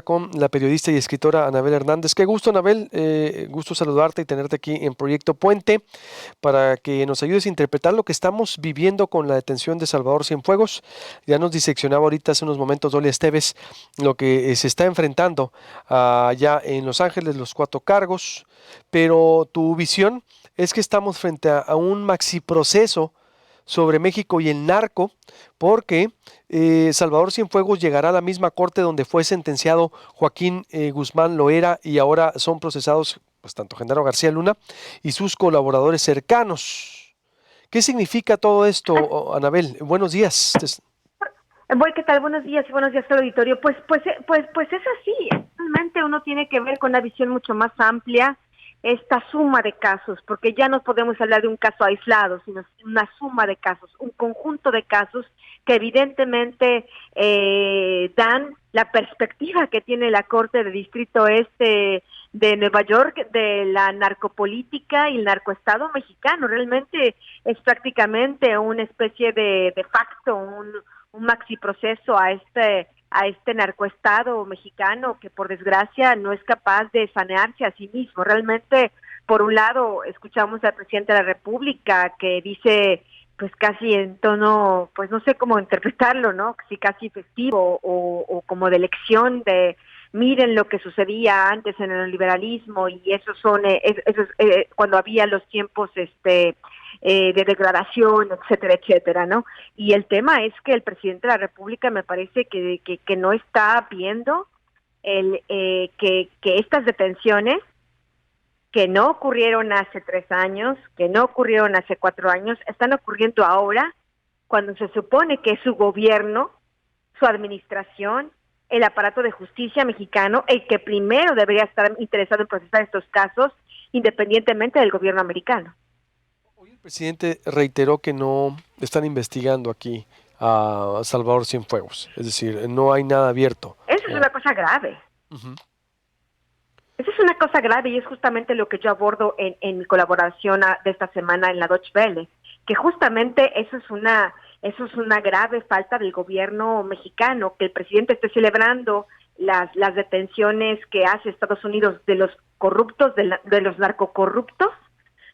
Con la periodista y escritora Anabel Hernández. Qué gusto, Anabel, gusto saludarte y tenerte aquí en Proyecto Puente para que nos ayudes a interpretar lo que estamos viviendo con la detención de Salvador Cienfuegos. Ya nos diseccionaba ahorita hace unos momentos Dolia Esteves lo que se está enfrentando allá en Los Ángeles, los 4 cargos, pero tu visión es que estamos frente a un maxi proceso sobre México y el narco, porque Salvador Cienfuegos llegará a la misma corte donde fue sentenciado Joaquín Guzmán Loera y ahora son procesados pues tanto Genaro García Luna y sus colaboradores cercanos. ¿Qué significa todo esto, Anabel? Buenos días. ¿Qué tal? Buenos días al auditorio. Pues es así. Realmente uno tiene que ver con una visión mucho más amplia esta suma de casos, porque ya no podemos hablar de un caso aislado, sino una suma de casos, un conjunto de casos que evidentemente dan la perspectiva que tiene la Corte de Distrito Este de Nueva York de la narcopolítica y el narcoestado mexicano. Realmente es prácticamente una especie de facto, un maxi proceso a este narcoestado mexicano que por desgracia no es capaz de sanearse a sí mismo. Realmente, por un lado, escuchamos al presidente de la República que dice, pues casi en tono, pues no sé cómo interpretarlo, ¿no? Sí, casi festivo o como de lección de miren lo que sucedía antes en el liberalismo y esos son cuando había los tiempos de degradación, etcétera, etcétera, ¿no? Y el tema es que el presidente de la República me parece que no está viendo que estas detenciones que no ocurrieron hace 3 años, que no ocurrieron hace 4 años, están ocurriendo ahora cuando se supone que es su gobierno, su administración, el aparato de justicia mexicano, el que primero debería estar interesado en procesar estos casos, independientemente del gobierno americano. Hoy el presidente reiteró que no están investigando aquí a Salvador Cienfuegos, es decir, no hay nada abierto. Eso es una cosa grave. Ujú. Esa es una cosa grave y es justamente lo que yo abordo en mi colaboración de esta semana en la Deutsche Welle, que justamente eso es una grave falta del gobierno mexicano, que el presidente esté celebrando las detenciones que hace Estados Unidos de los corruptos, de los narcocorruptos.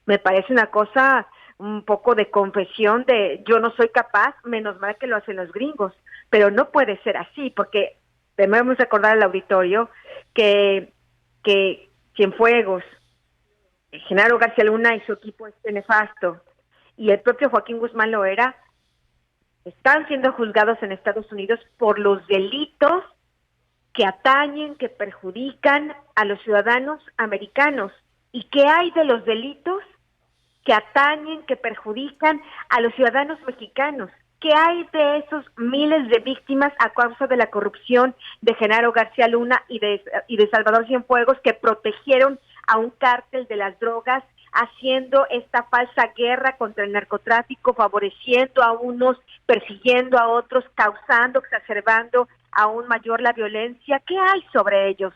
Me parece una cosa un poco de confesión de yo no soy capaz, menos mal que lo hacen los gringos, pero no puede ser así, porque debemos recordar al auditorio que Cienfuegos, Genaro García Luna y su equipo nefasto, y el propio Joaquín Guzmán Loera, están siendo juzgados en Estados Unidos por los delitos que atañen, que perjudican a los ciudadanos americanos. ¿Y qué hay de los delitos que atañen, que perjudican a los ciudadanos mexicanos? ¿Qué hay de esos miles de víctimas a causa de la corrupción de Genaro García Luna y de Salvador Cienfuegos, que protegieron a un cártel de las drogas, haciendo esta falsa guerra contra el narcotráfico, favoreciendo a unos, persiguiendo a otros, causando, exacerbando aún mayor la violencia? ¿Qué hay sobre ellos?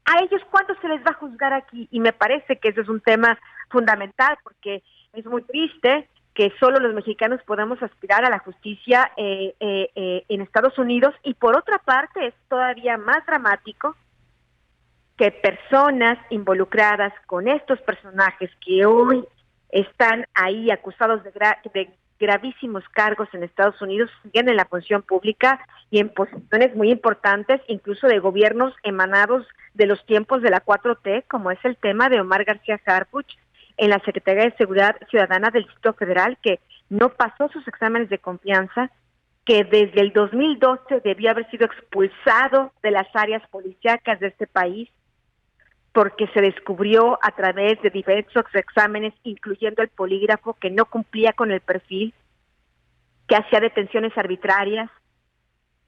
¿A ellos cuándo se les va a juzgar aquí? Y me parece que ese es un tema fundamental, porque es muy triste que solo los mexicanos podamos aspirar a la justicia en Estados Unidos, y por otra parte es todavía más dramático que personas involucradas con estos personajes que hoy están ahí acusados de gravísimos cargos en Estados Unidos, siguen en la función pública y en posiciones muy importantes, incluso de gobiernos emanados de los tiempos de la 4T, como es el tema de Omar García Harfuch en la Secretaría de Seguridad Ciudadana del Distrito Federal, que no pasó sus exámenes de confianza, que desde el 2012 debió haber sido expulsado de las áreas policíacas de este país, porque se descubrió a través de diversos exámenes, incluyendo el polígrafo, que no cumplía con el perfil, que hacía detenciones arbitrarias,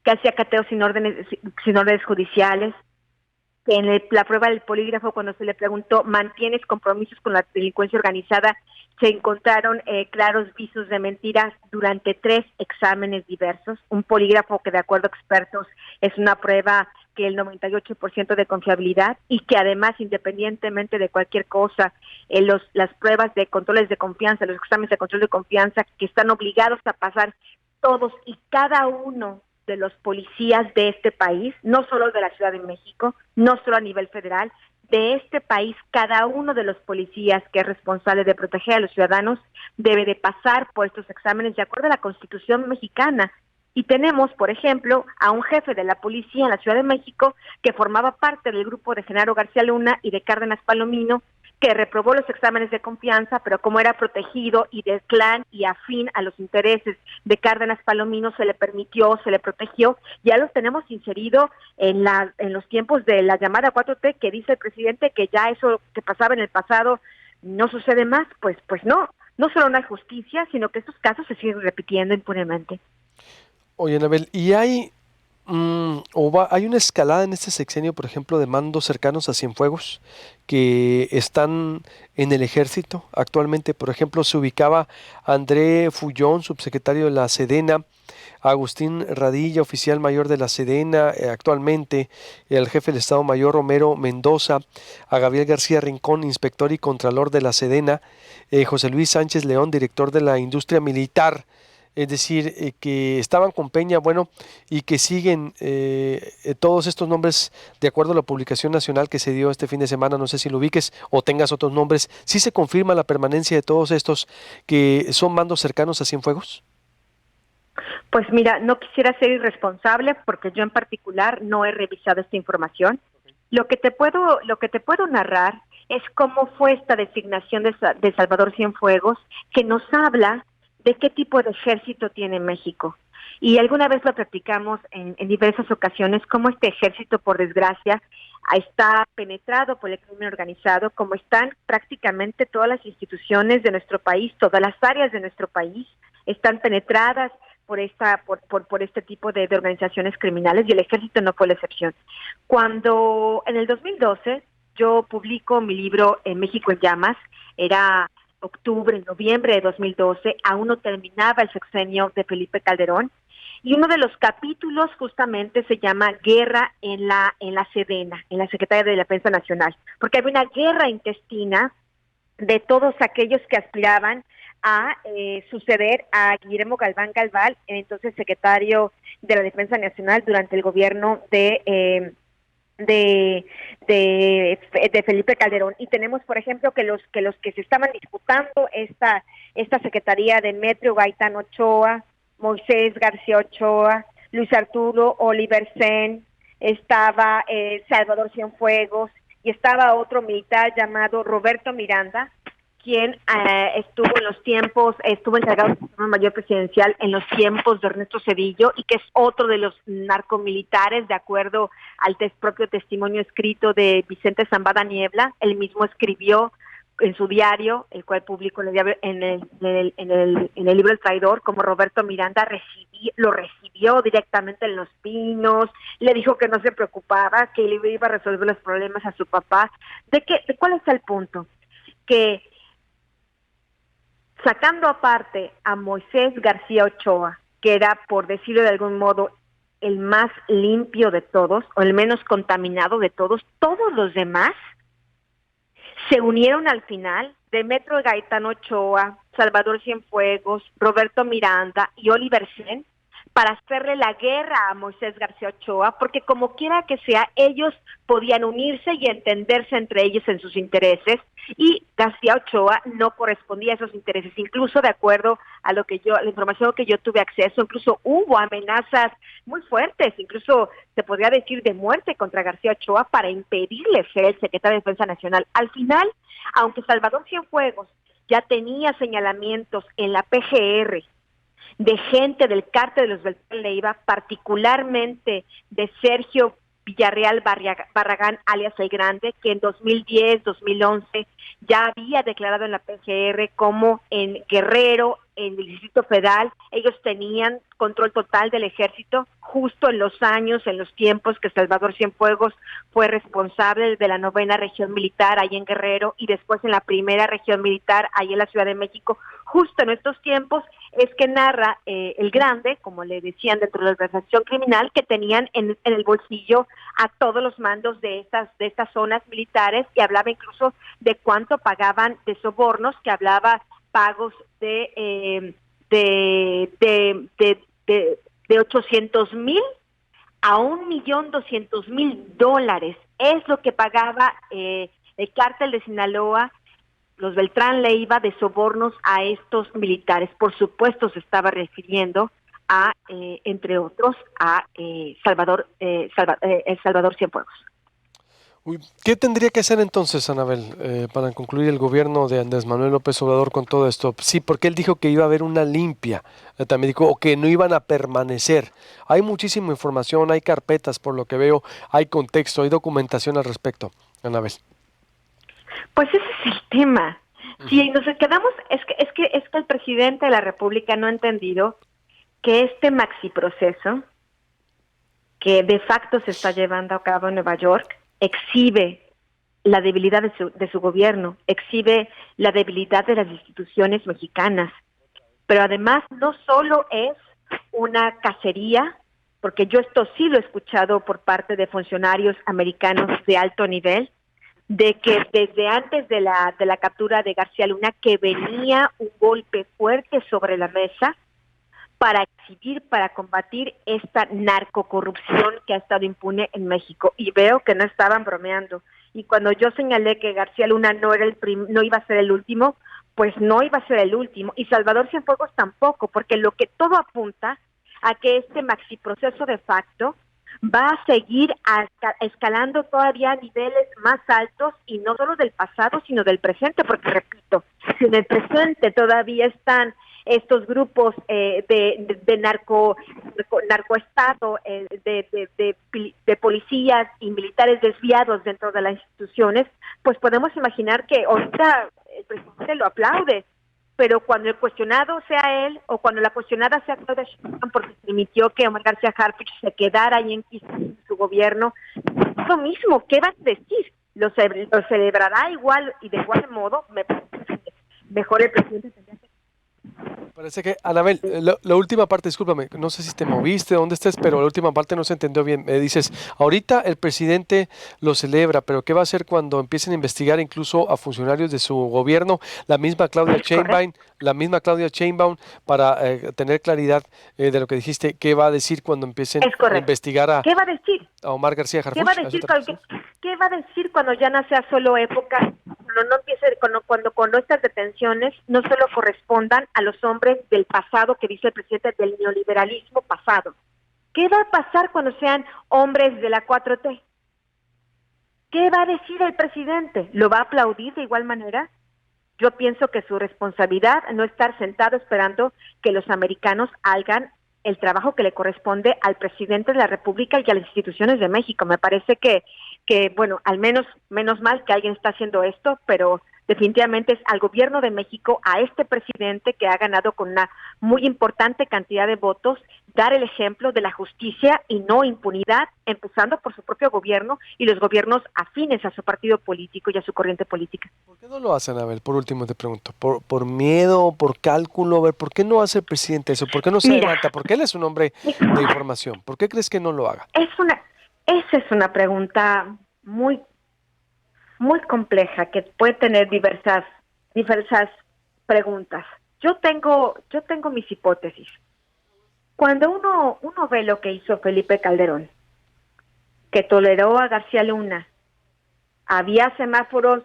que hacía cateos sin órdenes judiciales, que en la prueba del polígrafo, cuando se le preguntó, ¿mantienes compromisos con la delincuencia organizada?, se encontraron claros visos de mentiras durante 3 exámenes diversos. Un polígrafo que, de acuerdo a expertos, es una prueba que el 98% de confiabilidad, y que además, independientemente de cualquier cosa, las pruebas de controles de confianza, los exámenes de control de confianza, que están obligados a pasar todos y cada uno de los policías de este país, no solo de la Ciudad de México, no solo a nivel federal, de este país, cada uno de los policías que es responsable de proteger a los ciudadanos debe de pasar por estos exámenes de acuerdo a la Constitución mexicana. Y tenemos, por ejemplo, a un jefe de la policía en la Ciudad de México que formaba parte del grupo de Genaro García Luna y de Cárdenas Palomino, que reprobó los exámenes de confianza, pero como era protegido y del clan y afín a los intereses de Cárdenas Palomino, se le permitió, se le protegió. Ya los tenemos inserido en los tiempos de la llamada 4T, que dice el presidente que ya eso que pasaba en el pasado no sucede más. Pues no, no solo no hay justicia, sino que estos casos se siguen repitiendo impunemente. Oye, Anabel, ¿y hay hay una escalada en este sexenio, por ejemplo, de mandos cercanos a Cienfuegos que están en el ejército? Actualmente, por ejemplo, se ubicaba André Fullón, subsecretario de la Sedena, Agustín Radilla, oficial mayor de la Sedena, actualmente el jefe del Estado Mayor Romero Mendoza, a Gabriel García Rincón, inspector y contralor de la Sedena, José Luis Sánchez León, director de la industria militar. Es decir, que estaban con Peña, bueno, y que siguen todos estos nombres de acuerdo a la publicación nacional que se dio este fin de semana. No sé si lo ubiques o tengas otros nombres. ¿Sí se confirma la permanencia de todos estos que son mandos cercanos a Cienfuegos? Pues mira, no quisiera ser irresponsable porque yo en particular no he revisado esta información. Lo que te puedo narrar es cómo fue esta designación de Salvador Cienfuegos, que nos habla de qué tipo de ejército tiene México. Y alguna vez lo platicamos en diversas ocasiones, cómo este ejército, por desgracia, está penetrado por el crimen organizado, como están prácticamente todas las instituciones de nuestro país, todas las áreas de nuestro país, están penetradas por este tipo de organizaciones criminales, y el ejército no fue la excepción. Cuando en el 2012 yo publico mi libro México en Llamas, era noviembre de 2012, aún no terminaba el sexenio de Felipe Calderón, y uno de los capítulos justamente se llama Guerra en la Sedena, en la Secretaría de la Defensa Nacional, porque había una guerra intestina de todos aquellos que aspiraban a suceder a Guillermo Galván Galval, entonces secretario de la Defensa Nacional durante el gobierno de Felipe Calderón. Y tenemos, por ejemplo, que los que se estaban disputando esta secretaría de Metro, Gaitán Ochoa, Moisés García Ochoa, Luis Arturo Oliver Sen, estaba Salvador Cienfuegos, y estaba otro militar llamado Roberto Miranda, quien estuvo encargado del Sistema Mayor Presidencial en los tiempos de Ernesto Zedillo, y que es otro de los narcomilitares, de acuerdo al propio testimonio escrito de Vicente Zambada Niebla. Él mismo escribió en su diario, el cual publicó en el libro El Traidor, como Roberto Miranda lo recibió directamente en Los Pinos, le dijo que no se preocupaba, que le iba a resolver los problemas a su papá. ¿De cuál es el punto? Que sacando aparte a Moisés García Ochoa, que era, por decirlo de algún modo, el más limpio de todos, o el menos contaminado de todos, todos los demás se unieron al final, Demetrio Gaitán Ochoa, Salvador Cienfuegos, Roberto Miranda y Oliver Sen, para hacerle la guerra a Moisés García Ochoa, porque como quiera que sea, ellos podían unirse y entenderse entre ellos en sus intereses, y García Ochoa no correspondía a esos intereses. Incluso de acuerdo a la información que yo tuve acceso, incluso hubo amenazas muy fuertes, incluso se podría decir de muerte contra García Ochoa, para impedirle ser el secretario de Defensa Nacional. Al final, aunque Salvador Cienfuegos ya tenía señalamientos en la PGR de gente del cártel de los Beltrán Leiva, particularmente de Sergio Villarreal Barragán, alias El Grande, que en 2010, 2011 ya había declarado en la PGR como en Guerrero, en el Distrito Federal, ellos tenían control total del ejército, justo en los tiempos que Salvador Cienfuegos fue responsable de la 9ª Región Militar ahí en Guerrero, y después en la 1ª Región Militar ahí en la Ciudad de México. Justo en estos tiempos es que narra El Grande, como le decían dentro de la organización criminal, que tenían en el bolsillo a todos los mandos de estas zonas militares, y hablaba incluso de cuánto pagaban de sobornos, que hablaba pagos de de 800,000 a $1,200,000. Es lo que pagaba el cártel de Sinaloa, los Beltrán Leiva, de sobornos a estos militares. Por supuesto se estaba refiriendo a, entre otros, a El Salvador Cienfuegos. Uy, ¿qué tendría que hacer entonces, Anabel, para concluir el gobierno de Andrés Manuel López Obrador con todo esto? Sí, porque él dijo que iba a haber una limpia, también dijo, o que no iban a permanecer. Hay muchísima información, hay carpetas por lo que veo, hay contexto, hay documentación al respecto, Anabel. Pues ese es el tema. Si nos quedamos, es que el presidente de la República no ha entendido que este maxi proceso que de facto se está llevando a cabo en Nueva York exhibe la debilidad de su gobierno, exhibe la debilidad de las instituciones mexicanas, pero además no solo es una cacería, porque yo esto sí lo he escuchado por parte de funcionarios americanos de alto nivel, de que desde antes de la captura de García Luna, que venía un golpe fuerte sobre la mesa para exhibir, para combatir esta narcocorrupción que ha estado impune en México. Y veo que no estaban bromeando. Y cuando yo señalé que García Luna no iba a ser el último, pues no iba a ser el último. Y Salvador Cienfuegos tampoco, porque lo que todo apunta a que este maxi proceso de facto va a seguir escalando todavía a niveles más altos, y no solo del pasado, sino del presente, porque repito, si en el presente todavía están estos grupos de narcoestado, de policías y militares desviados dentro de las instituciones, pues podemos imaginar que ahorita el presidente lo aplaude, pero cuando el cuestionado sea él, o cuando la cuestionada sea Claudia Sheinbaum, porque permitió que Omar García Harfuch se quedara ahí en su gobierno, es lo mismo. ¿Qué va a decir? ¿Lo celebrará igual y de igual modo? Me parece que mejor el presidente tendría que... Parece que, Anabel, la última parte, discúlpame, no sé si te moviste, dónde estés, pero la última parte no se entendió bien. Me dices, ahorita el presidente lo celebra, pero ¿qué va a hacer cuando empiecen a investigar incluso a funcionarios de su gobierno? La misma Claudia Sheinbaum, para tener claridad de lo que dijiste, ¿qué va a decir cuando empiecen a investigar ¿Qué va a decir? a Omar García Harfuch? ¿Qué va a decir cuando ya no sea solo época, cuando no empiece, cuando estas detenciones no solo correspondan a los hombres del pasado, que dice el presidente, del neoliberalismo pasado? ¿Qué va a pasar cuando sean hombres de la 4T? ¿Qué va a decir el presidente? ¿Lo va a aplaudir de igual manera? Yo pienso que su responsabilidad no estar sentado esperando que los americanos hagan el trabajo que le corresponde al presidente de la República y a las instituciones de México. Me parece que bueno, al menos, menos mal que alguien está haciendo esto, pero definitivamente es al gobierno de México, a este presidente que ha ganado con una muy importante cantidad de votos, dar el ejemplo de la justicia y no impunidad, empezando por su propio gobierno y los gobiernos afines a su partido político y a su corriente política. ¿Por qué no lo hacen, Abel? Por último te pregunto, ¿por miedo, por cálculo? A ver, ¿por qué no hace el presidente eso? ¿Por qué no se adelanta? Porque él es un hombre de información. ¿Por qué crees que no lo haga? Esa es una pregunta muy, muy compleja, que puede tener diversas preguntas. Yo tengo mis hipótesis. Cuando uno ve lo que hizo Felipe Calderón, que toleró a García Luna, había semáforos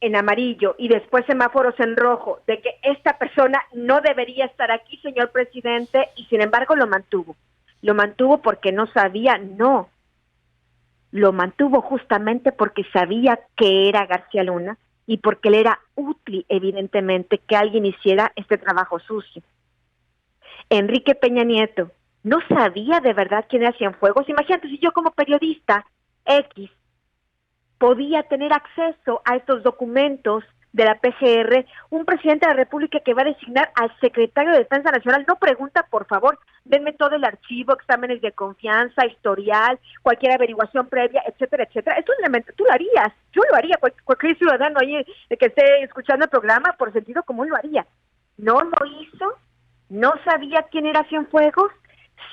en amarillo y después semáforos en rojo, de que esta persona no debería estar aquí, señor presidente, y sin embargo lo mantuvo. Lo mantuvo porque no sabía, no. Lo mantuvo justamente porque sabía que era García Luna y porque le era útil, evidentemente, que alguien hiciera este trabajo sucio. Enrique Peña Nieto no sabía de verdad quién era Cienfuegos. Imagínate, si yo como periodista X podía tener acceso a estos documentos de la PGR, un presidente de la República que va a designar al secretario de Defensa Nacional no pregunta, por favor, denme todo el archivo, exámenes de confianza, historial, cualquier averiguación previa, etcétera, etcétera. Es un elemento, tú lo harías, yo lo haría, cualquier ciudadano ahí que esté escuchando el programa, por sentido común lo haría. No lo hizo, no sabía quién era Cienfuegos,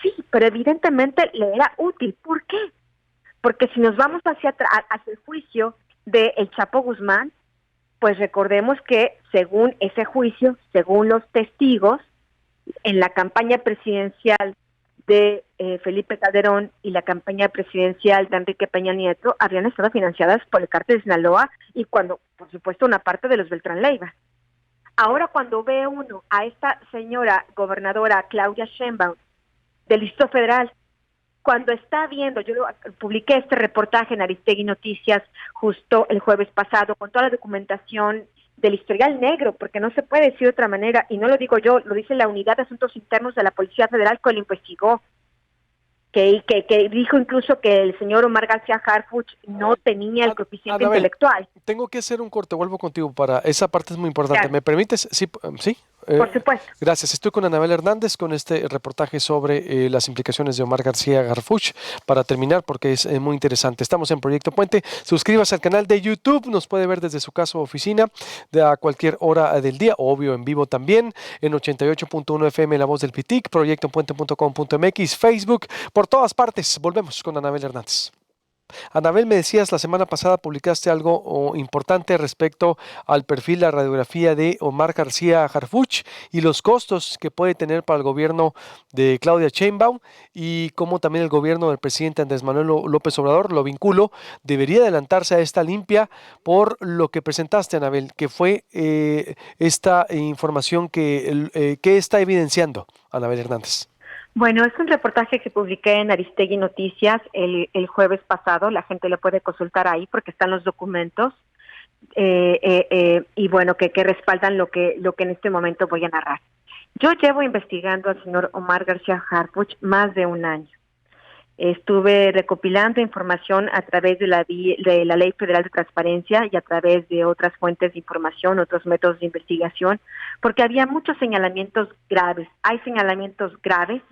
sí, pero evidentemente le era útil. ¿Por qué? Porque si nos vamos hacia el juicio de El Chapo Guzmán, pues recordemos que según ese juicio, según los testigos, en la campaña presidencial de Felipe Calderón y la campaña presidencial de Enrique Peña Nieto habrían estado financiadas por el cártel de Sinaloa y cuando, por supuesto, una parte de los Beltrán Leiva. Ahora cuando ve uno a esta señora gobernadora Claudia Sheinbaum del Distrito Federal, cuando está viendo, publiqué este reportaje en Aristegui Noticias justo el jueves pasado con toda la documentación del historial negro, porque no se puede decir de otra manera, y no lo digo yo, lo dice la Unidad de Asuntos Internos de la Policía Federal que lo investigó, que dijo incluso que el señor Omar García Harfuch no tenía el coeficiente Anabel, intelectual. tengo que hacer un corte, vuelvo contigo para esa parte es muy importante. Claro, ¿Me permites? Sí, sí. por supuesto. Gracias. Estoy con Anabel Hernández con este reportaje sobre las implicaciones de Omar García Harfuch para terminar porque es muy interesante. Estamos en Proyecto Puente. Suscríbase al canal de YouTube. Nos puede ver desde su casa o oficina a cualquier hora del día, obvio en vivo también en 88.1 FM La Voz del Pitic, proyectopuente.com.mx, Facebook, por todas partes. Volvemos con Anabel Hernández. Anabel, me decías, la semana pasada publicaste algo importante respecto al perfil, la radiografía de Omar García Harfuch y los costos que puede tener para el gobierno de Claudia Sheinbaum y cómo también el gobierno del presidente Andrés Manuel López Obrador, lo vinculo, debería adelantarse a esta limpia por lo que presentaste, Anabel, que fue esta información que está evidenciando Anabel Hernández. Bueno, es un reportaje que publiqué en Aristegui Noticias el jueves pasado. La gente lo puede consultar ahí porque están los documentos y bueno, que respaldan lo que en este momento voy a narrar. Yo llevo investigando al señor Omar García Harfuch más de un año. Estuve recopilando información a través de la Ley Federal de Transparencia y a través de otras fuentes de información, otros métodos de investigación, porque había muchos señalamientos graves. Hay señalamientos graves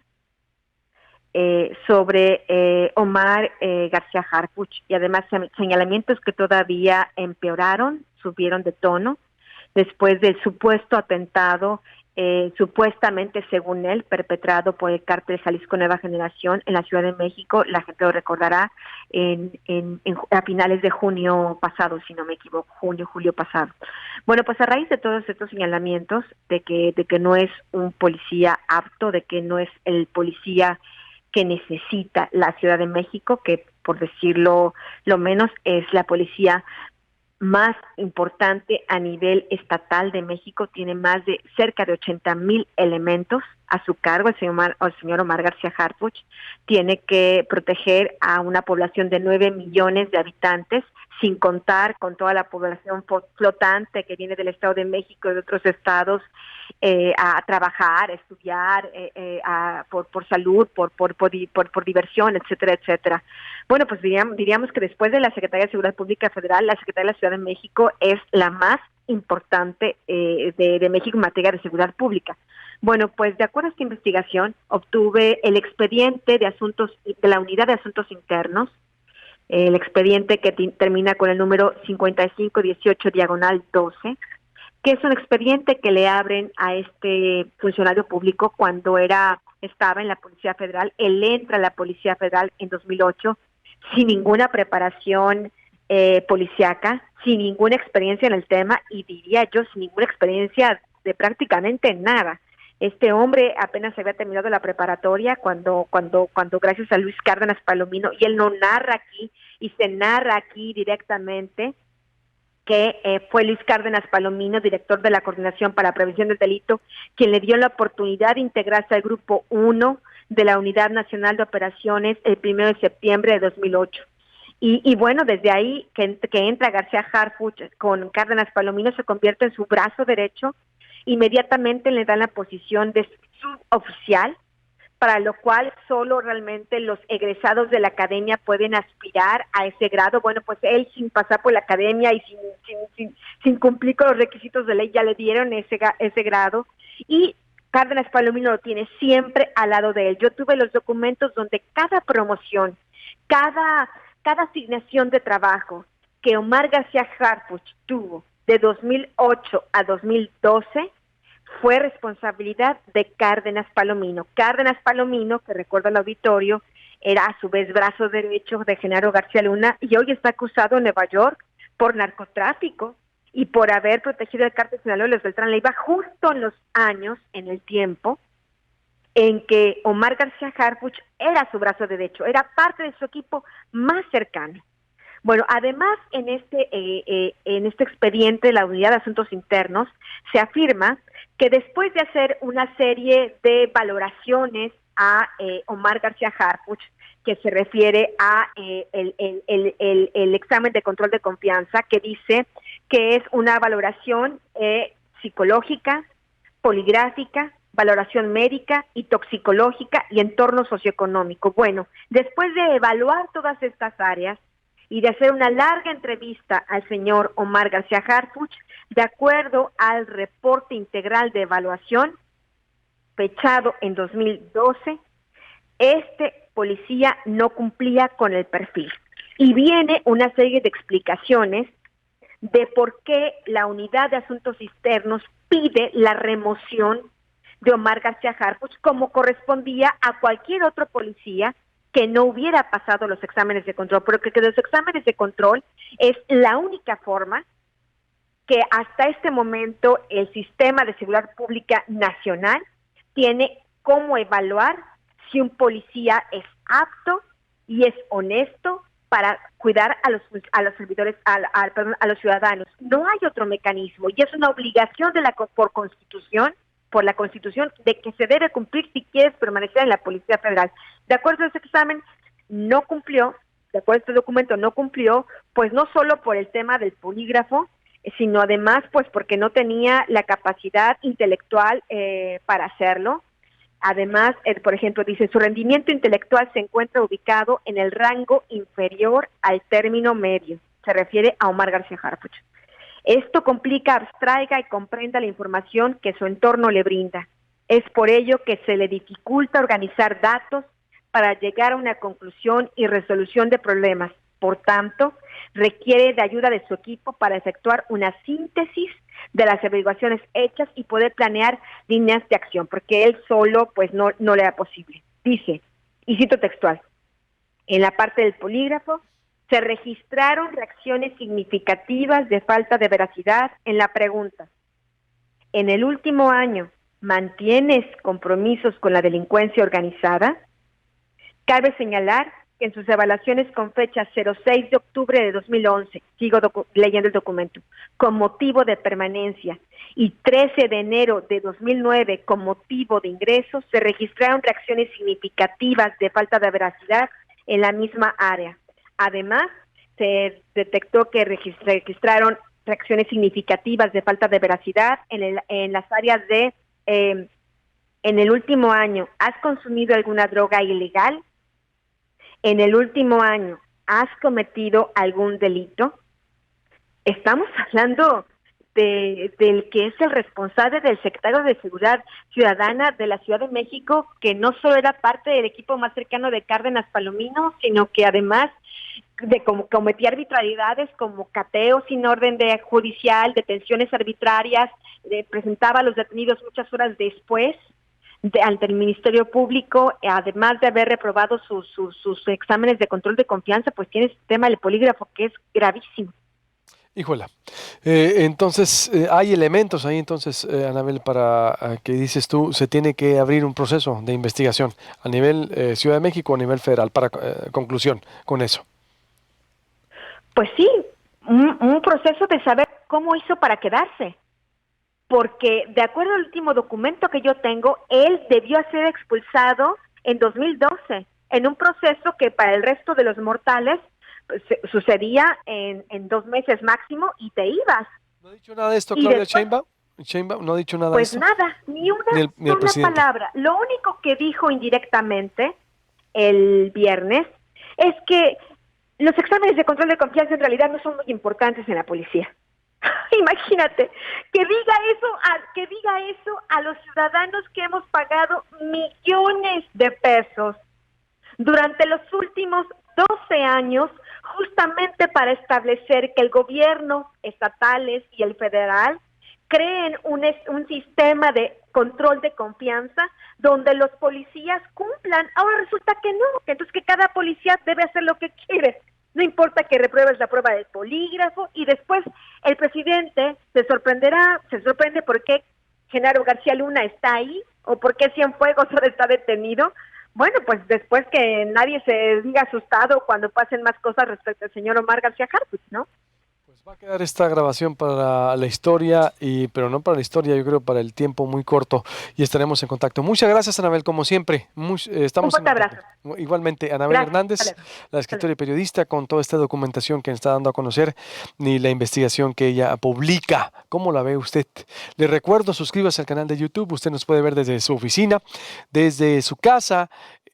sobre Omar García Harfuch y además señalamientos que todavía empeoraron, subieron de tono después del supuesto atentado, supuestamente según él, perpetrado por el cártel Jalisco Nueva Generación en la Ciudad de México. La gente lo recordará a finales de junio pasado, si no me equivoco, julio pasado. Bueno, pues a raíz de todos estos señalamientos de que no es un policía apto, de que no es el policía que necesita la Ciudad de México, que por decirlo lo menos es la policía más importante a nivel estatal de México, tiene más de cerca de 80,000 elementos a su cargo. El señor Omar García Harfuch tiene que proteger a una población de 9 millones de habitantes, sin contar con toda la población flotante que viene del Estado de México y de otros estados a trabajar, a estudiar, por salud, por diversión, etcétera, etcétera. Bueno, pues diríamos que después de la Secretaría de Seguridad Pública Federal, la Secretaría de la Ciudad de México es la más importante de México en materia de seguridad pública. Bueno, pues de acuerdo a esta investigación, obtuve el expediente de la Unidad de Asuntos Internos, el expediente que termina con el número 5518/12, que es un expediente que le abren a este funcionario público cuando estaba en la Policía Federal. Él entra a la Policía Federal en 2008 sin ninguna preparación policíaca, sin ninguna experiencia en el tema y diría yo sin ninguna experiencia de prácticamente nada. Este hombre apenas había terminado la preparatoria cuando gracias a Luis Cárdenas Palomino, y él no narra aquí, y se narra aquí directamente que fue Luis Cárdenas Palomino, director de la Coordinación para la Prevención del Delito, quien le dio la oportunidad de integrarse al Grupo 1 de la Unidad Nacional de Operaciones el 1 de septiembre de 2008. Y bueno, desde ahí que entra García Harfuch con Cárdenas Palomino, se convierte en su brazo derecho. Inmediatamente le dan la posición de suboficial, para lo cual solo realmente los egresados de la academia pueden aspirar a ese grado. Bueno, pues él sin pasar por la academia y sin cumplir con los requisitos de ley ya le dieron ese grado, y Cárdenas Palomino lo tiene siempre al lado de él. Yo tuve los documentos donde cada promoción, cada asignación de trabajo que Omar García Harfuch tuvo de 2008 a 2012 fue responsabilidad de Cárdenas Palomino. Cárdenas Palomino, que recuerda al auditorio, era a su vez brazo derecho de Genaro García Luna y hoy está acusado en Nueva York por narcotráfico y por haber protegido el cártel Sinaloa y los Beltrán Leiva justo en los años, en el tiempo, en que Omar García Harfuch era su brazo derecho, era parte de su equipo más cercano. Bueno, además en este expediente de la Unidad de Asuntos Internos se afirma que después de hacer una serie de valoraciones a Omar García Harfuch, que se refiere a el examen de control de confianza, que dice que es una valoración psicológica, poligráfica, valoración médica y toxicológica y entorno socioeconómico. Bueno, después de evaluar todas estas áreas y de hacer una larga entrevista al señor Omar García Harfuch, de acuerdo al reporte integral de evaluación, fechado en 2012, este policía no cumplía con el perfil. Y viene una serie de explicaciones de por qué la Unidad de Asuntos Internos pide la remoción de Omar García Harfuch, como correspondía a cualquier otro policía que no hubiera pasado los exámenes de control, porque que los exámenes de control es la única forma que hasta este momento el Sistema de Seguridad Pública Nacional tiene cómo evaluar si un policía es apto y es honesto para cuidar a los servidores, a los ciudadanos. No hay otro mecanismo y es una obligación de por la Constitución, de que se debe cumplir si quieres permanecer en la Policía Federal. De acuerdo a ese examen, no cumplió, de acuerdo a este documento, no cumplió, pues no solo por el tema del polígrafo, sino además pues porque no tenía la capacidad intelectual para hacerlo. Además, por ejemplo, dice, su rendimiento intelectual se encuentra ubicado en el rango inferior al término medio. Se refiere a Omar García Harfuch. Esto complica, abstraiga y comprenda la información que su entorno le brinda. Es por ello que se le dificulta organizar datos para llegar a una conclusión y resolución de problemas. Por tanto, requiere de ayuda de su equipo para efectuar una síntesis de las averiguaciones hechas y poder planear líneas de acción, porque él solo pues no le era posible. Dice, y cito textual, en la parte del polígrafo, se registraron reacciones significativas de falta de veracidad en la pregunta. En el último año, ¿mantienes compromisos con la delincuencia organizada? Cabe señalar que en sus evaluaciones con fecha 06 de octubre de 2011, sigo leyendo el documento, con motivo de permanencia, y 13 de enero de 2009 con motivo de ingreso, se registraron reacciones significativas de falta de veracidad en la misma área. Además, se detectó que registraron reacciones significativas de falta de veracidad en las áreas de, en el último año, ¿has consumido alguna droga ilegal? En el último año, ¿has cometido algún delito? Estamos hablando del que es el responsable del secretario de Seguridad Ciudadana de la Ciudad de México, que no solo era parte del equipo más cercano de Cárdenas Palomino, sino que además de cometía arbitrariedades como cateos sin orden judicial, detenciones arbitrarias, presentaba a los detenidos muchas horas después ante el Ministerio Público, además de haber reprobado sus exámenes de control de confianza, pues tiene este tema del polígrafo que es gravísimo. Híjola. Entonces, hay elementos ahí, entonces, Anabel, para que dices tú, se tiene que abrir un proceso de investigación a nivel Ciudad de México, a nivel federal, para conclusión con eso. Pues sí, un proceso de saber cómo hizo para quedarse. Porque de acuerdo al último documento que yo tengo, él debió ser expulsado en 2012, en un proceso que para el resto de los mortales pues, sucedía en 2 meses máximo y te ibas. ¿No ha dicho nada de esto Claudia Sheinbaum? ¿Sheinbaum no ha dicho nada de pues esto? Pues nada, ni una Ni sola palabra. Lo único que dijo indirectamente el viernes es que los exámenes de control de confianza en realidad no son muy importantes en la policía. Imagínate, que diga eso a los ciudadanos que hemos pagado millones de pesos durante los últimos 12 años, justamente para establecer que el gobierno estatales y el federal creen un sistema de control de confianza donde los policías cumplan. Ahora resulta que no, entonces que cada policía debe hacer lo que quiere. No importa que repruebes la prueba del polígrafo, y después el presidente se sorprende porque Genaro García Luna está ahí o por qué Cienfuegos ahora está detenido. Bueno, pues después que nadie se diga asustado cuando pasen más cosas respecto al señor Omar García Harfuch, ¿no? Pues va a quedar esta grabación para la historia, pero no para la historia, yo creo para el tiempo muy corto y estaremos en contacto. Muchas gracias, Anabel, como siempre. Un Estamos en fuerte contacto. abrazo. Igualmente, Anabel Gracias. Hasta Hernández, luego. la Hasta luego. escritora y periodista, con toda esta documentación que está dando a conocer y la investigación que ella publica. ¿Cómo la ve usted? Le recuerdo, suscríbase al canal de YouTube. Usted nos puede ver desde su oficina, desde su casa,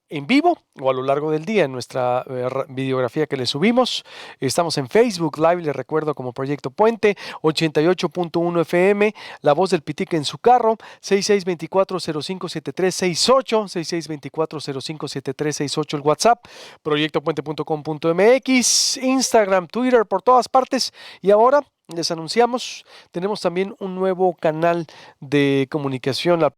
en vivo o a lo largo del día en nuestra videografía que le subimos. Estamos en Facebook Live, le recuerdo, como Proyecto Puente, 88.1 FM, La Voz del Pitique en su carro, 6624-057368, 6624-057368 el WhatsApp, proyectopuente.com.mx, Instagram, Twitter, por todas partes. Y ahora les anunciamos, tenemos también un nuevo canal de comunicación, la